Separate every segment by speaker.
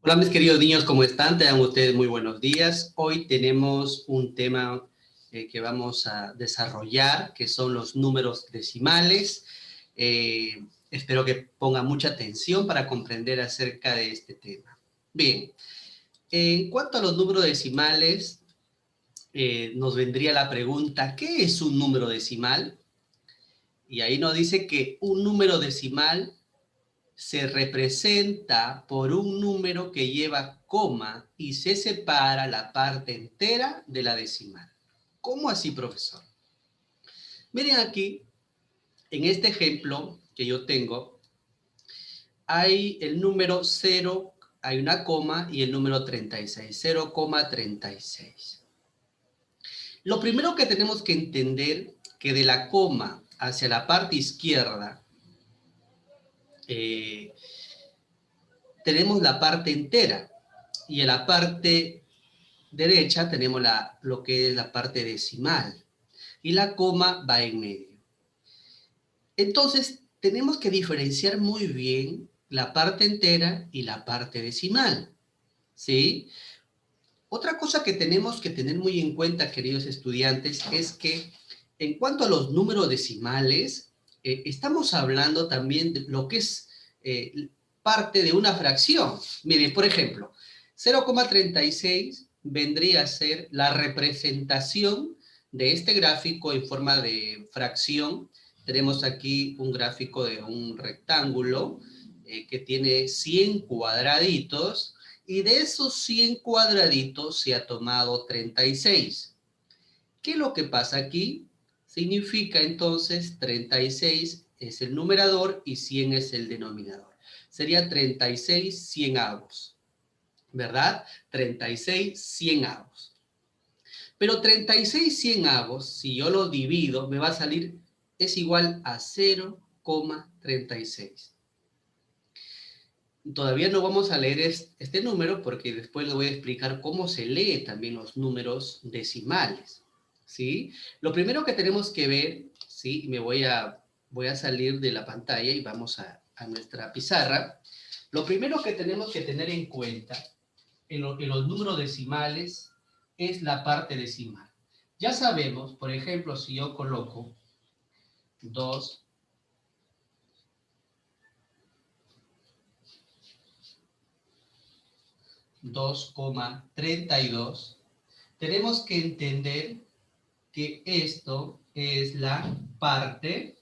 Speaker 1: Hola mis queridos niños, ¿cómo están? Tengan ustedes muy buenos días. Hoy tenemos un tema que vamos a desarrollar, que son los números decimales. Espero que pongan mucha atención para comprender acerca de este tema. Bien, en cuanto a los números decimales, nos vendría la pregunta, ¿qué es un número decimal? Y ahí nos dice que un número decimal se representa por un número que lleva coma y se separa la parte entera de la decimal. ¿Cómo así, profesor? Miren aquí, en este ejemplo que yo tengo, hay el número 0, hay una coma y el número 36, 0,36. Lo primero que tenemos que entender que de la coma hacia la parte izquierda, eh, tenemos la parte entera y en la parte derecha tenemos lo que es la parte decimal y la coma va en medio. Entonces, tenemos que diferenciar muy bien la parte entera y la parte decimal, ¿sí? Otra cosa que tenemos que tener muy en cuenta, queridos estudiantes, es que en cuanto a los números decimales, estamos hablando también de lo que es parte de una fracción. Miren, por ejemplo, 0,36 vendría a ser la representación de este gráfico en forma de fracción. Tenemos aquí un gráfico de un rectángulo que tiene 100 cuadraditos y de esos 100 cuadraditos se ha tomado 36. ¿Qué es lo que pasa aquí? Significa entonces 36 es el numerador y 100 es el denominador. Sería 36 cienavos, ¿verdad? 36 cienavos. Pero 36 cienavos, si yo lo divido, me va a salir, es igual a 0,36. Todavía no vamos a leer este número porque después les voy a explicar cómo se lee también los números decimales, ¿sí? Lo primero que tenemos que ver, ¿sí? Voy a salir de la pantalla y vamos a nuestra pizarra. Lo primero que tenemos que tener en cuenta en los números decimales es la parte decimal. Ya sabemos, por ejemplo, si yo coloco 2, 2,32, tenemos que entender que esto es la parte,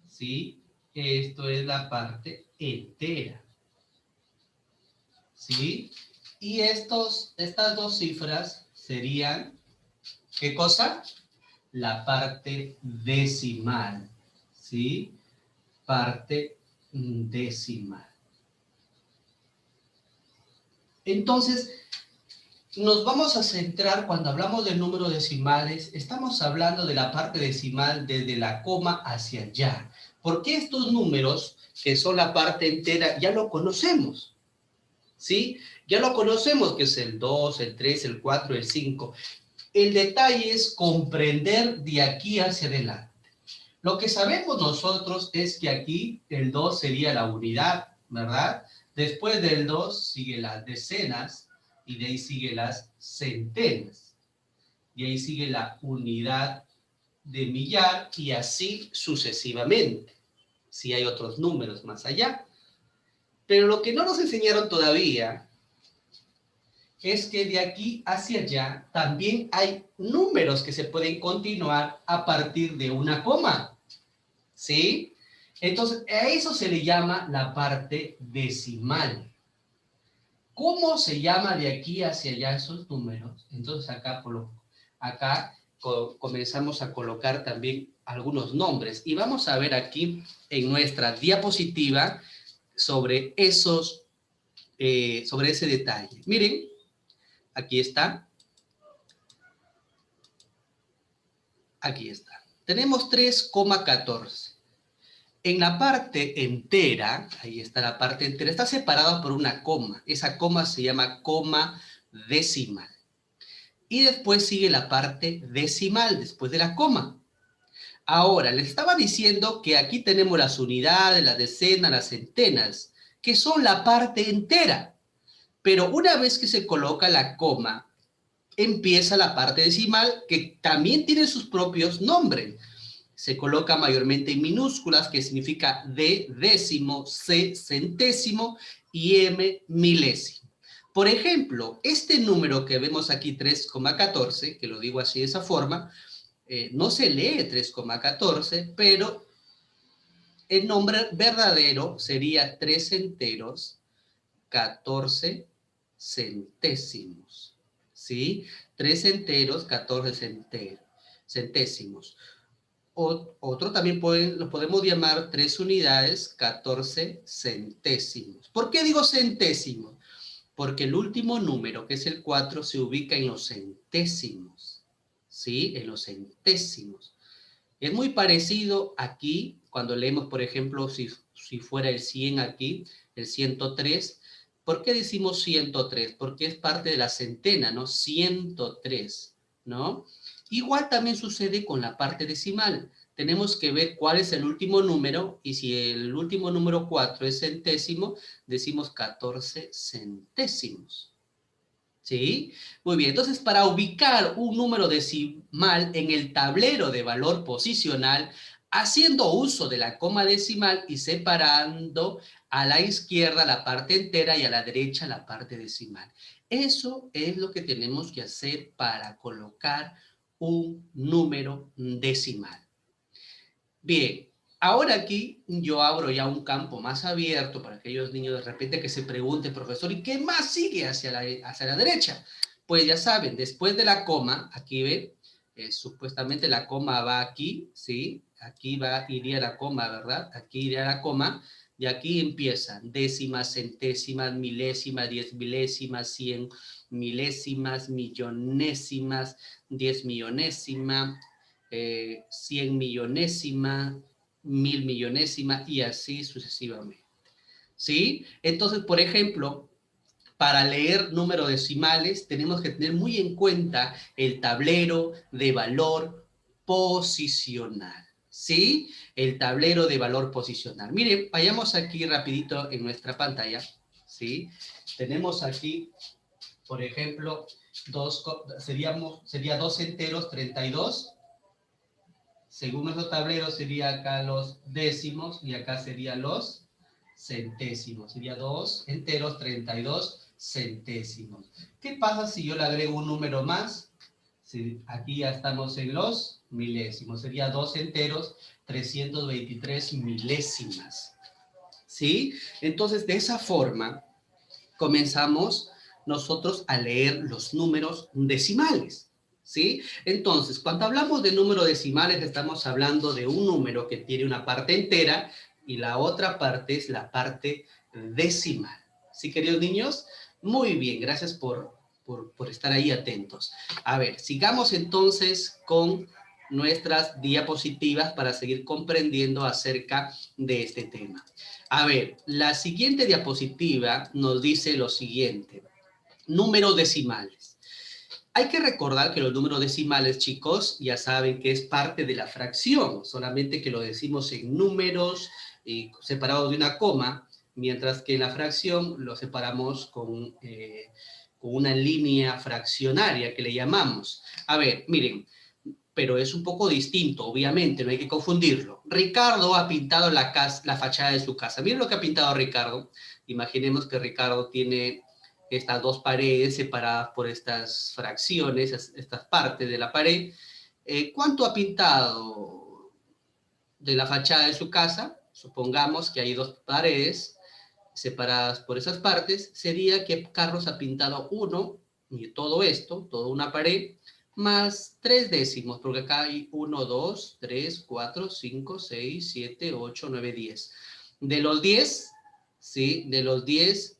Speaker 1: ¿sí? Esto es la parte entera, ¿sí? Y estas dos cifras serían, ¿qué cosa? La parte decimal, ¿sí? Parte decimal. Entonces, nos vamos a centrar cuando hablamos de números decimales, estamos hablando de la parte decimal desde la coma hacia allá. Porque estos números, que son la parte entera, ya lo conocemos, ¿sí? Ya lo conocemos, que es el 2, el 3, el 4, el 5. El detalle es comprender de aquí hacia adelante. Lo que sabemos nosotros es que aquí el 2 sería la unidad, ¿verdad? Después del 2 sigue las decenas y de ahí sigue las centenas. Y ahí sigue la unidad de millar y así sucesivamente, si hay otros números más allá. Pero lo que no nos enseñaron todavía es que de aquí hacia allá también hay números que se pueden continuar a partir de una coma, ¿sí? Entonces, a eso se le llama la parte decimal. ¿Cómo se llama de aquí hacia allá esos números? Entonces, acá comenzamos a colocar también algunos nombres. Y vamos a ver aquí en nuestra diapositiva sobre sobre ese detalle. Miren, aquí está. Aquí está. Tenemos 3,14. En la parte entera, ahí está la parte entera, está separada por una coma. Esa coma se llama coma decimal. Y después sigue la parte decimal, después de la coma. Ahora, les estaba diciendo que aquí tenemos las unidades, las decenas, las centenas, que son la parte entera. Pero una vez que se coloca la coma, empieza la parte decimal, que también tiene sus propios nombres. Se coloca mayormente en minúsculas, que significa D décimo, C centésimo y M milésimo. Por ejemplo, este número que vemos aquí, 3,14, que lo digo así de esa forma, no se lee 3,14, pero el nombre verdadero sería 3 enteros, 14 centésimos. ¿Sí? 3 enteros, 14 centésimos. Otro también lo podemos llamar 3 unidades, 14 centésimos. ¿Por qué digo centésimos? Porque el último número, que es el 4, se ubica en los centésimos. ¿Sí? En los centésimos. Es muy parecido aquí, cuando leemos, por ejemplo, si fuera el 100 aquí, el 103. ¿Por qué decimos 103? Porque es parte de la centena, ¿no? 103, ¿no? Igual también sucede con la parte decimal. Tenemos que ver cuál es el último número, y si el último número 4 es centésimo, decimos 14 centésimos. ¿Sí? Muy bien, entonces para ubicar un número decimal en el tablero de valor posicional, haciendo uso de la coma decimal y separando a la izquierda la parte entera y a la derecha la parte decimal. Eso es lo que tenemos que hacer para colocar un número decimal. Bien, ahora aquí yo abro ya un campo más abierto para aquellos niños de repente que se pregunten, profesor, ¿y qué más sigue hacia la derecha? Pues ya saben, después de la coma, aquí ven, supuestamente la coma va aquí, ¿sí? Aquí iría la coma, ¿verdad? Aquí iría la coma, y aquí empiezan décimas, centésimas, milésimas, 10 milésimas, 100 milésimas, millonésimas, 10 millonésima, 100 millonésima, 1000 millonésima y así sucesivamente. ¿Sí? Entonces, por ejemplo, para leer números decimales tenemos que tener muy en cuenta el tablero de valor posicional. ¿Sí? El tablero de valor posicional. Miren, vayamos aquí rapidito en nuestra pantalla. ¿Sí? Tenemos aquí, por ejemplo, sería 2 enteros, 32. Según nuestro tablero sería acá los décimos y acá serían los centésimos. Sería 2 enteros, 32 centésimos. ¿Qué pasa si yo le agrego un número más? Aquí ya estamos en los milésimos. Sería 2 enteros, 323 milésimas. ¿Sí? Entonces, de esa forma, comenzamos nosotros a leer los números decimales. ¿Sí? Entonces, cuando hablamos de números decimales, estamos hablando de un número que tiene una parte entera y la otra parte es la parte decimal. ¿Sí, queridos niños? Muy bien, gracias por estar ahí atentos. A ver, sigamos entonces con nuestras diapositivas para seguir comprendiendo acerca de este tema. A ver, la siguiente diapositiva nos dice lo siguiente: números decimales. Hay que recordar que los números decimales, chicos, ya saben que es parte de la fracción, solamente que lo decimos en números separados de una coma, mientras que en la fracción lo separamos con una línea fraccionaria que le llamamos. A ver, miren, pero es un poco distinto, obviamente, no hay que confundirlo. Ricardo ha pintado la fachada de su casa. Miren lo que ha pintado Ricardo. Imaginemos que Ricardo tiene estas dos paredes separadas por estas fracciones, estas partes de la pared. ¿Cuánto ha pintado de la fachada de su casa? Supongamos que hay dos paredes separadas por esas partes. Sería que Carlos ha pintado uno, y todo esto, toda una pared, más 3 décimos, porque acá hay 1, 2, 3, 4, 5, 6, 7, 8, 9, 10. De los 10, ¿sí? De los 10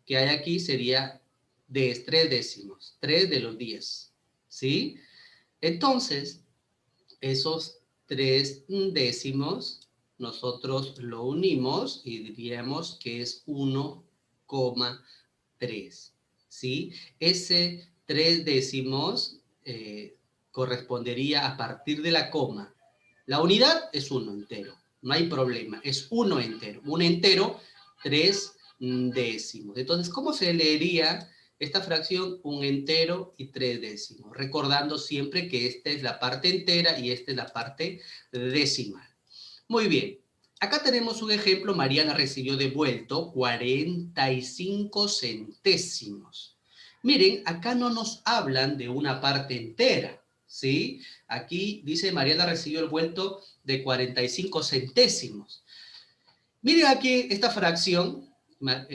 Speaker 1: que hay aquí sería de 3 décimos, 3 de los 10, ¿sí? Entonces, esos 3 décimos nosotros lo unimos y diríamos que es 1,3, ¿sí? Ese 3 décimos correspondería a partir de la coma. La unidad es 1 entero, no hay problema, es 1 entero. Un entero, 3 décimos. Entonces, ¿cómo se leería esta fracción? Un entero y 3 décimos. Recordando siempre que esta es la parte entera y esta es la parte decimal. Muy bien. Acá tenemos un ejemplo. Mariana recibió devuelto 45 centésimos. Miren, acá no nos hablan de una parte entera, ¿sí? Aquí dice Mariana recibió el vuelto de 45 centésimos. Miren aquí esta fracción, en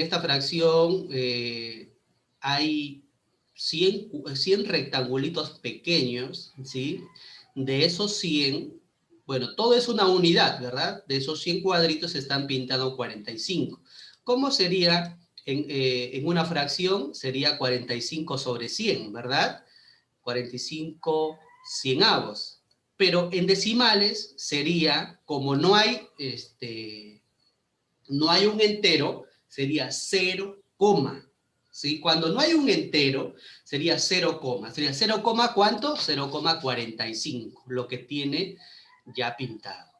Speaker 1: esta fracción hay 100 rectangulitos pequeños, ¿sí? De esos 100, bueno, todo es una unidad, ¿verdad? De esos 100 cuadritos están pintados 45. ¿Cómo sería en una fracción? Sería 45 sobre 100, ¿verdad? 45 cienavos. Pero en decimales sería, como no hay, no hay un entero, sería 0, ¿sí? Cuando no hay un entero, sería 0, sería 0, ¿cuánto? 0,45, lo que tiene ya pintado,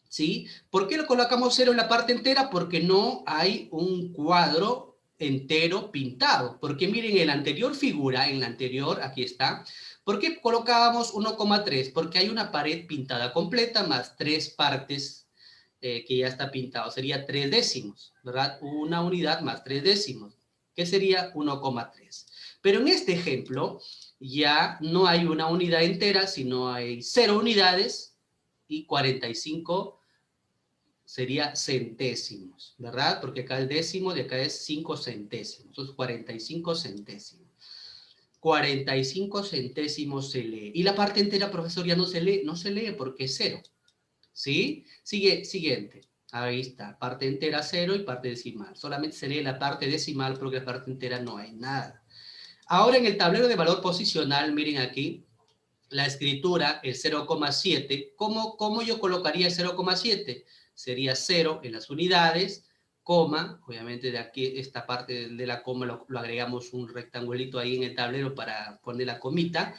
Speaker 1: ¿sí? ¿Por qué lo colocamos 0 en la parte entera? Porque no hay un cuadro entero pintado. Porque miren, en la anterior figura, en la anterior, aquí está, ¿por qué colocábamos 1,3? Porque hay una pared pintada completa más 3 partes que ya está pintado. Sería 3 décimos, ¿verdad? Una unidad más 3 décimos, que sería 1,3. Pero en este ejemplo ya no hay una unidad entera, sino hay 0 unidades y 45 sería centésimos, ¿verdad? Porque acá el décimo de acá es 5 centésimos, entonces 45 centésimos. 45 centésimos se lee. Y la parte entera, profesor, ya no se lee porque es 0. ¿Sí? Siguiente. Ahí está, parte entera 0 y parte decimal. Solamente se lee la parte decimal porque la parte entera no hay nada. Ahora en el tablero de valor posicional, miren aquí, la escritura, el 0,7. ¿Cómo yo colocaría el 0,7? Sería 0 en las unidades, coma, obviamente de aquí, esta parte de la coma lo agregamos un rectangulito ahí en el tablero para poner la comita,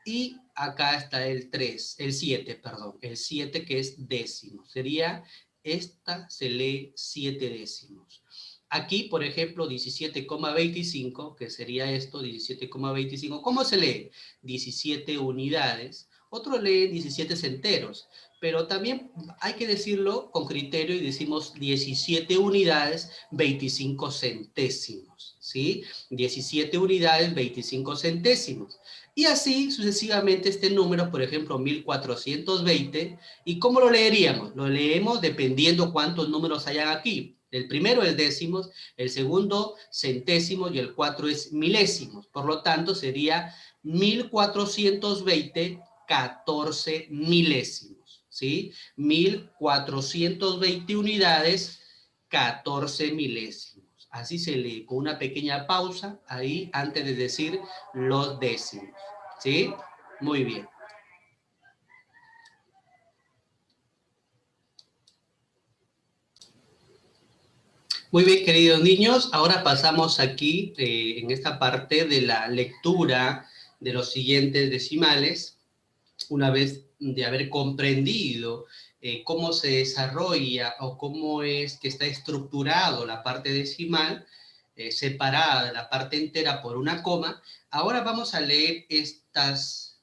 Speaker 1: y acá está el 3, el 7, perdón, el 7 que es décimo. Sería, esta se lee 7 décimos. Aquí, por ejemplo, 17,25, que sería esto, 17,25. ¿Cómo se lee? 17 unidades. Otros leen 17 centeros. Pero también hay que decirlo con criterio y decimos 17 unidades, 25 centésimos. ¿Sí? 17 unidades, 25 centésimos. Y así sucesivamente este número, por ejemplo, 1420. ¿Y cómo lo leeríamos? Lo leemos dependiendo cuántos números hayan aquí. El primero es décimos, el segundo centésimos y el 4 es milésimos. Por lo tanto, sería 1420, 14 milésimos, ¿sí? 1420 unidades, 14 milésimos. Así se lee, con una pequeña pausa ahí antes de decir los décimos, ¿sí? Muy bien. Muy bien, queridos niños, ahora pasamos aquí en esta parte de la lectura de los siguientes decimales. Una vez de haber comprendido cómo se desarrolla o cómo es que está estructurado la parte decimal, separada de la parte entera por una coma, ahora vamos a leer estos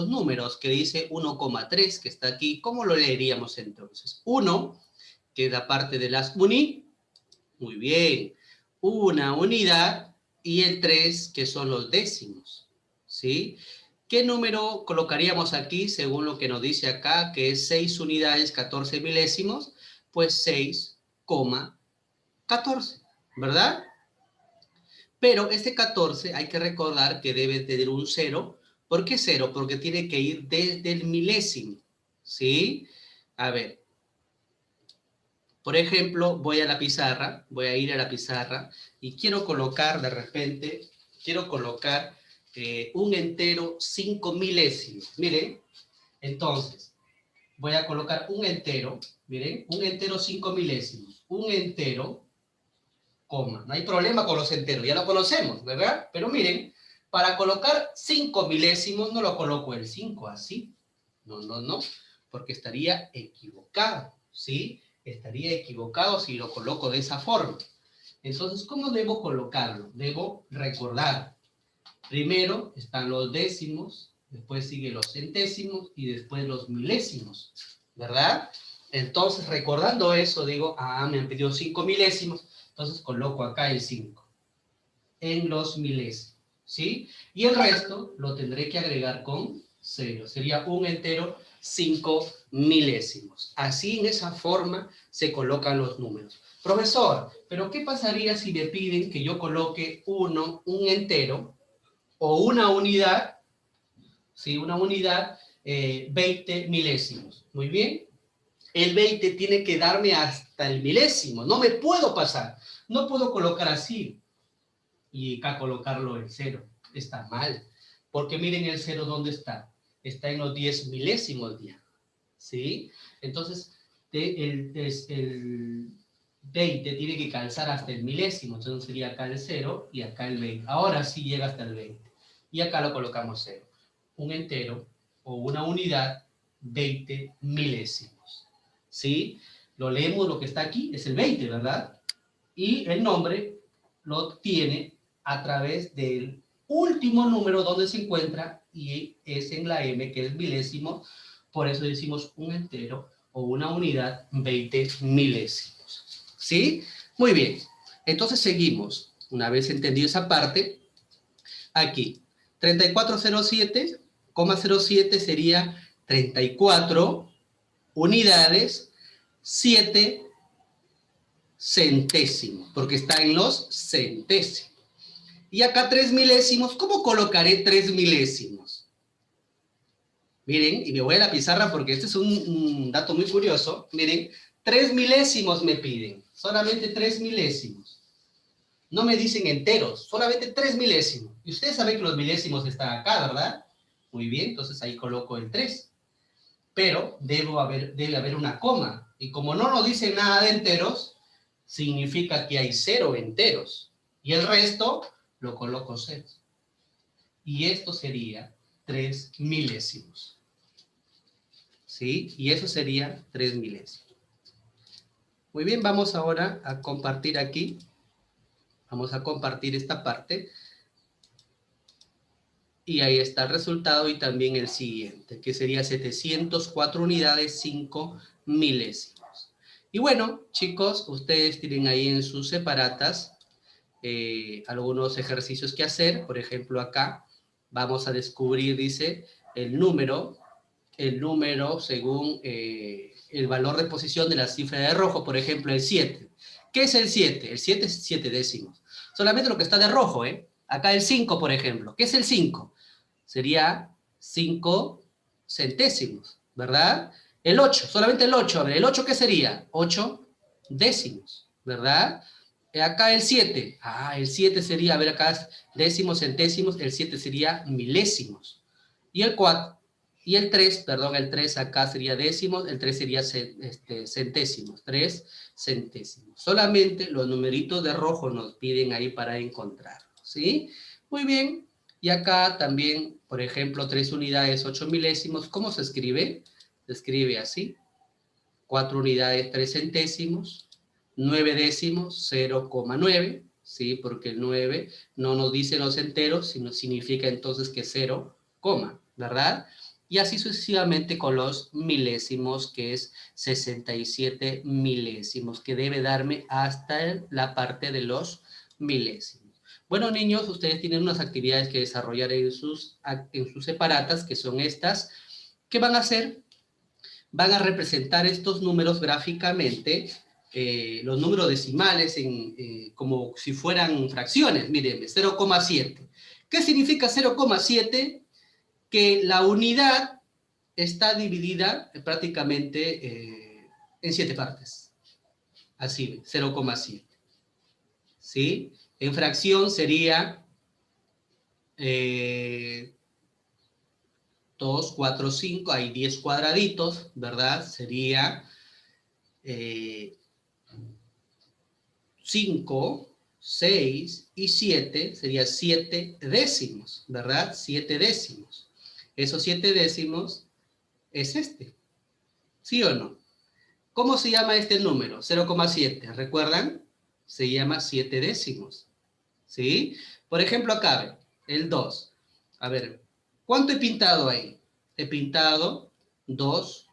Speaker 1: números que dice 1,3, que está aquí. ¿Cómo lo leeríamos entonces? 1, que es la parte de las uni. Muy bien. Una unidad y el 3, que son los décimos. ¿Sí? ¿Qué número colocaríamos aquí según lo que nos dice acá, que es 6 unidades, 14 milésimos? Pues 6,14, ¿verdad? Pero este 14 hay que recordar que debe tener un 0. ¿Por qué 0? Porque tiene que ir desde el milésimo, ¿sí? A ver, por ejemplo, voy a ir a la pizarra y quiero colocar de repente, un entero 5 milésimos. Miren, entonces, voy a colocar un entero, miren, un entero 5 milésimos, un entero, coma. No hay problema con los enteros, ya lo conocemos, ¿verdad? Pero miren, para colocar 5 milésimos no lo coloco el 5 así. No, no, no. porque estaría equivocado, ¿sí? Estaría equivocado si lo coloco de esa forma. Entonces, ¿cómo debo colocarlo? Debo recordar. Primero están los décimos, después siguen los centésimos y después los milésimos, ¿verdad? Entonces, recordando eso, digo, me han pedido 5 milésimos, entonces coloco acá el 5 en los milésimos, ¿sí? Y el resto lo tendré que agregar con 0. Sería un entero 5 milésimos. Así, en esa forma, se colocan los números. Profesor, ¿pero qué pasaría si me piden que yo coloque un entero, o una unidad, ¿sí? Una unidad, 20 milésimos? Muy bien. El 20 tiene que darme hasta el milésimo. No me puedo pasar. No puedo colocar así y acá colocarlo en 0. Está mal. Porque miren el 0, ¿dónde está? Está en los 10 milésimos ya. ¿Sí? Entonces, el 20 tiene que calzar hasta el milésimo. Entonces sería acá el 0 y acá el 20. Ahora sí llega hasta el 20. Y acá lo colocamos 0. Un entero o una unidad, 20 milésimos. ¿Sí? Lo leemos, lo que está aquí es el 20, ¿verdad? Y el nombre lo tiene a través del último número donde se encuentra, y es en la M, que es milésimo. Por eso decimos un entero o una unidad, 20 milésimos. ¿Sí? Muy bien. Entonces seguimos. Una vez entendido esa parte, aquí, 3407,07 sería 34 unidades, 7 centésimos, porque está en los centésimos. Y acá 3 milésimos, ¿cómo colocaré 3 milésimos? Miren, y me voy a la pizarra porque este es un dato muy curioso. Miren, 3 milésimos me piden, solamente 3 milésimos. No me dicen enteros, solamente 3 milésimos. Y ustedes saben que los milésimos están acá, ¿verdad? Muy bien, entonces ahí coloco el 3. Pero debe haber una coma. Y como no nos dicen nada de enteros, significa que hay 0 enteros. Y el resto lo coloco 0. Y esto sería 3 milésimos. ¿Sí? Y eso sería 3 milésimos. Muy bien, vamos ahora a compartir aquí. Vamos a compartir esta parte. Y ahí está el resultado y también el siguiente, que sería 704 unidades, 5 milésimos. Y bueno, chicos, ustedes tienen ahí en sus separatas algunos ejercicios que hacer. Por ejemplo, acá vamos a descubrir, dice, el número según el valor de posición de la cifra de rojo. Por ejemplo, el 7. ¿Qué es el 7? El 7 es 7 décimos. Solamente lo que está de rojo, ¿eh? Acá el 5, por ejemplo. ¿Qué es el 5? Sería 5 centésimos, ¿verdad? El 8, solamente el 8. A ver, ¿el 8 qué sería? 8 décimos, ¿verdad? Acá el 7. El 7 sería, a ver, acá décimos, centésimos. El 7 sería milésimos. Y el 4, y el 3, perdón, el 3 acá sería décimos, el 3 sería centésimos, 3 centésimos. Solamente los numeritos de rojo nos piden ahí para encontrarlo, ¿sí? Muy bien. Y acá también, por ejemplo, 3 unidades, 8 milésimos. ¿Cómo se escribe? Se escribe así. 4 unidades, 3 centésimos. 9 décimos, 0,9. ¿Sí? Porque el 9 no nos dice los enteros, sino significa entonces que 0, ¿verdad? Y así sucesivamente con los milésimos, que es 67 milésimos, que debe darme hasta la parte de los milésimos. Bueno, niños, ustedes tienen unas actividades que desarrollar en sus separatas, que son estas. ¿Qué van a hacer? Van a representar estos números gráficamente, los números decimales, como si fueran fracciones. Miren, 0,7. ¿Qué significa 0,7? Que la unidad está dividida prácticamente en 7 partes. Así, 0,7. ¿Sí? En fracción sería 2, 4, 5, hay 10 cuadraditos, ¿verdad? Sería 5, 6 y 7, sería 7 décimos, ¿verdad? 7 décimos. Esos 7 décimos es este. ¿Sí o no? ¿Cómo se llama este número? 0,7. ¿Recuerdan? Se llama 7 décimos. ¿Sí? Por ejemplo, acá, ve, el 2. A ver, ¿cuánto he pintado ahí? He pintado 2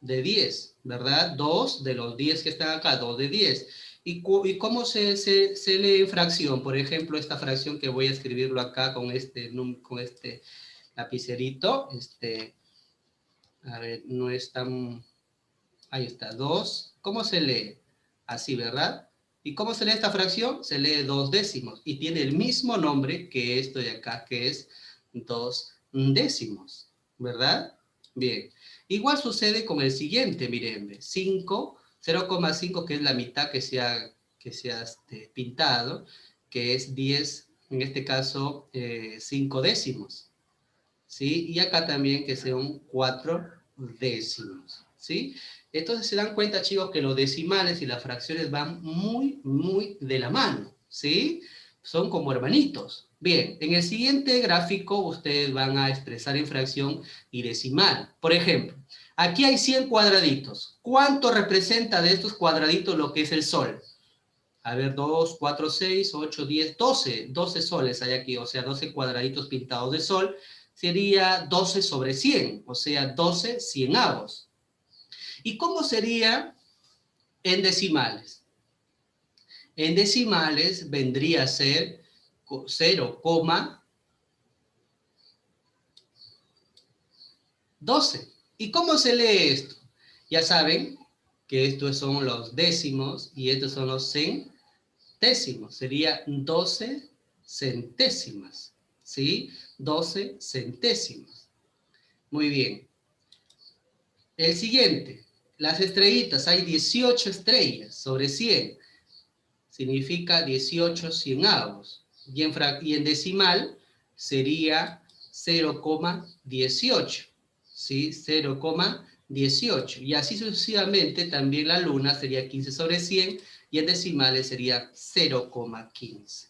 Speaker 1: de 10, ¿verdad? 2 de los 10 que están acá, 2 de 10. ¿Y cómo se lee en fracción? Por ejemplo, esta fracción que voy a escribirlo acá con este lapicerito. A ver, no es tan... Ahí está, 2. ¿Cómo se lee? Así, ¿verdad? ¿Y cómo se lee esta fracción? Se lee 2 décimos y tiene el mismo nombre que esto de acá, que es 2 décimos, ¿verdad? Bien. Igual sucede con el siguiente, miren, 5, 0,5, que es la mitad que se ha pintado, que es 10, en este caso, 5 décimos, ¿sí? Y acá también que son 4 décimos, ¿sí? Entonces se dan cuenta, chicos, que los decimales y las fracciones van muy, muy de la mano, ¿sí? Son como hermanitos. Bien, en el siguiente gráfico ustedes van a expresar en fracción y decimal. Por ejemplo, aquí hay 100 cuadraditos. ¿Cuánto representa de estos cuadraditos lo que es el sol? A ver, 2, 4, 6, 8, 10, 12. 12 soles hay aquí, o sea, 12 cuadraditos pintados de sol. Sería 12 sobre 100, o sea, 12 cienavos. ¿Y cómo sería en decimales? En decimales vendría a ser 0,12. ¿Y cómo se lee esto? Ya saben que estos son los décimos y estos son los centésimos. Sería 12 centésimas, ¿sí? 12 centésimas. Muy bien. El siguiente, las estrellitas. Hay 18 estrellas sobre 100. Significa 18 cienavos. Y en decimal sería 0,18. ¿Sí? 0,18. Y así sucesivamente también la luna sería 15 sobre 100 y en decimales sería 0,15.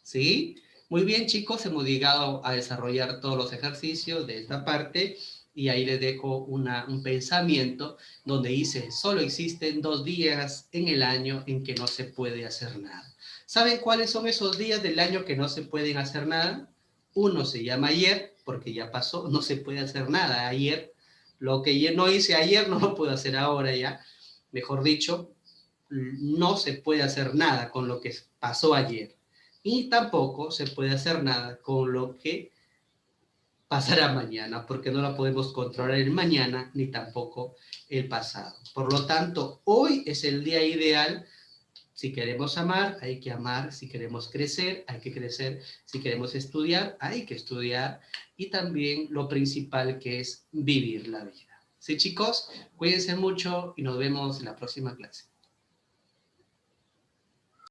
Speaker 1: ¿Sí? Muy bien, chicos, hemos llegado a desarrollar todos los ejercicios de esta parte y ahí les dejo un pensamiento donde dice, solo existen 2 días en el año en que no se puede hacer nada. ¿Saben cuáles son esos días del año que no se pueden hacer nada? Uno se llama ayer, porque ya pasó, no se puede hacer nada ayer. Lo que no hice ayer no lo puedo hacer ahora ya. Mejor dicho, no se puede hacer nada con lo que pasó ayer. Y tampoco se puede hacer nada con lo que pasará mañana, porque no la podemos controlar el mañana ni tampoco el pasado. Por lo tanto, hoy es el día ideal. Si queremos amar, hay que amar. Si queremos crecer, hay que crecer. Si queremos estudiar, hay que estudiar. Y también lo principal, que es vivir la vida. ¿Sí, chicos? Cuídense mucho y nos vemos en la próxima clase.